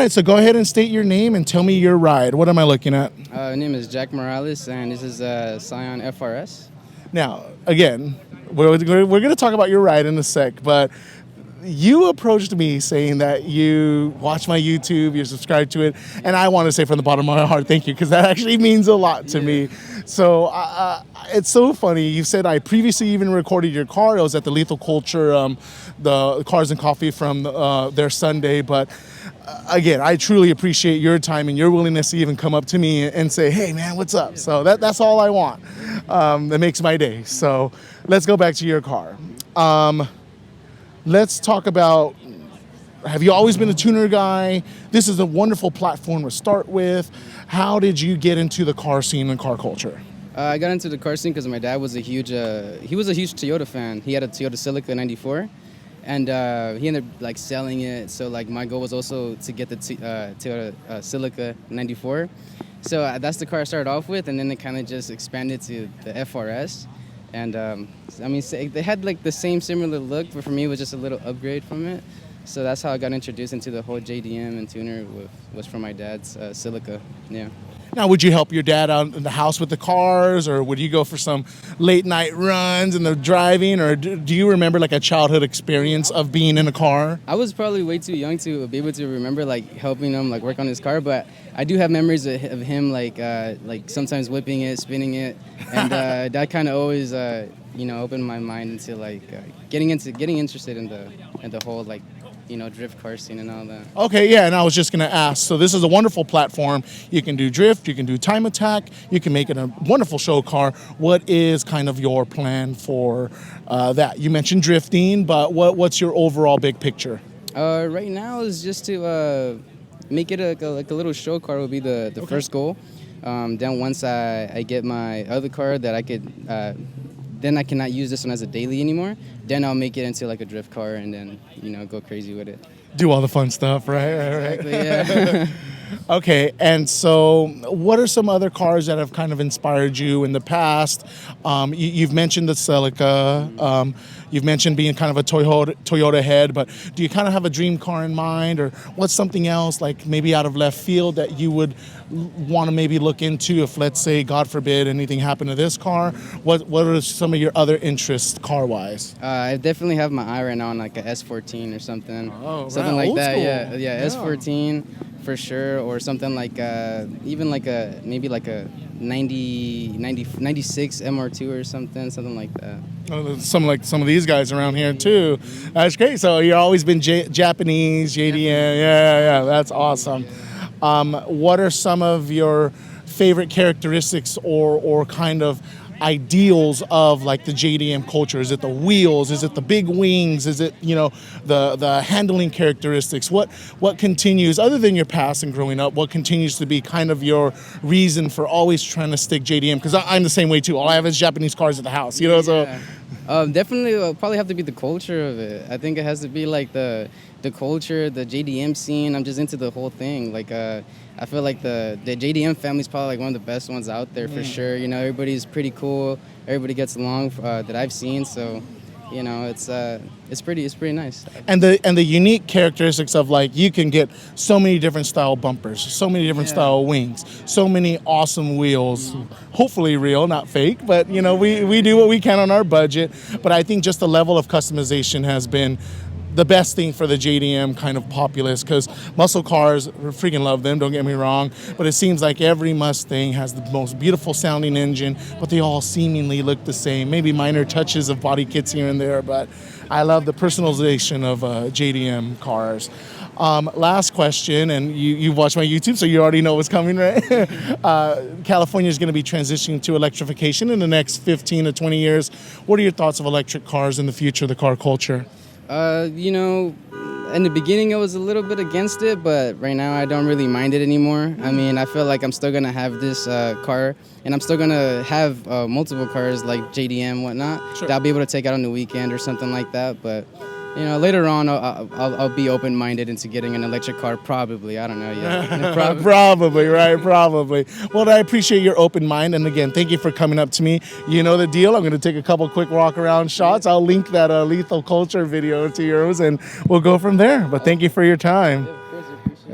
right, so go ahead and state your name and tell me your ride. What am I looking at? My name is Jack Morales, and this is Scion FRS. Now, again, we're going to talk about your ride in a sec, but you approached me saying that you watch my YouTube, you subscribe to it, and I want to say from the bottom of my heart, thank you, because that actually means a lot to me. So it's so funny. You said I previously even recorded your car. It was at the Lethal Culture, the Cars and Coffee from their Sunday, but again, I truly appreciate your time and your willingness to even come up to me and say, hey, man, what's up? So that's all I want. That makes my day. So let's go back to your car. Let's talk about, have you always been a tuner guy? This is a wonderful platform to start with. How did you get into the car scene and car culture? I got into the car scene because my dad was a huge Toyota fan. He had a Toyota Celica 94, and he ended up selling it. So my goal was also to get the Toyota Celica 94. So that's the car I started off with, and then it kind of just expanded to the FRS. And they had the same similar look, but for me it was just a little upgrade from it. So that's how I got introduced into the whole JDM and tuner was from my dad's Celica. Yeah. Now, would you help your dad out in the house with the cars, or would you go for some late night runs and the driving, or do you remember a childhood experience of being in a car? I was probably way too young to be able to remember helping him work on his car, but I do have memories of him sometimes whipping it, spinning it, and that kind of always opened my mind into getting interested in the whole drift car scene and all that. Okay, yeah, and I was just going to ask, so this is a wonderful platform. You can do drift, you can do time attack, you can make it a wonderful show car. What is kind of your plan for that? You mentioned drifting, but what's your overall big picture? Right now is just to make it a little show car would be the okay. First goal. Then once I get my other car that I could, then I cannot use this one as a daily anymore. Then I'll make it into a drift car and then, go crazy with it. Do all the fun stuff, right? Exactly, yeah. Okay, and so what are some other cars that have kind of inspired you in the past? You've mentioned the Celica. You've mentioned being kind of a Toyota head, but do you kind of have a dream car in mind, or what's something else maybe out of left field that you would want to maybe look into if, let's say, God forbid, anything happened to this car? What are some of your other interests car-wise? I definitely have my eye right now on a S14 or something. Oh, something right. like that. School. Yeah, S14 for sure, or something even a 96 MR2 or something like that. Oh, some of these guys around here too. That's great. So you've always been Japanese, JDM. Yeah, that's awesome. What are some of your favorite characteristics or kind of ideals of the JDM culture? Is it the wheels? Is it the big wings? Is it the handling characteristics? What continues, other than your past and growing up, what continues to be kind of your reason for always trying to stick JDM? Because I'm the same way too. All I have is Japanese cars at the house, Yeah. So definitely it'll probably have to be the culture of it. I think it has to be the culture, the JDM scene. I'm just into the whole thing. I feel the JDM family is probably one of the best ones out there for sure. Everybody's pretty cool. Everybody gets along that I've seen. So, it's pretty nice. And the unique characteristics of you can get so many different style bumpers, so many different style wings, so many awesome wheels. Hopefully real, not fake, but we do what we can on our budget. But I think just the level of customization has been the best thing for the JDM kind of populace, because muscle cars, freaking love them, don't get me wrong, but it seems like every Mustang has the most beautiful sounding engine, but they all seemingly look the same. Maybe minor touches of body kits here and there, but I love the personalization of JDM cars. Last question, and you've watched my YouTube, so you already know what's coming, right? California is going to be transitioning to electrification in the next 15 to 20 years. What are your thoughts of electric cars in the future of the car culture? In the beginning I was a little bit against it, but right now I don't really mind it anymore. I mean, I feel I'm still gonna have this car, and I'm still gonna have multiple cars like JDM and whatnot that I'll be able to take out on the weekend or something like that. But later on I'll be open-minded into getting an electric car, probably. I don't know yet. Probably, right? Probably. Well, I appreciate your open mind, and again, thank you for coming up to me. You know the deal. I'm going to take a couple quick walk-around shots. I'll link that Lethal Culture video to yours, and we'll go from there. But thank you for your time. Yeah, of course, I appreciate it.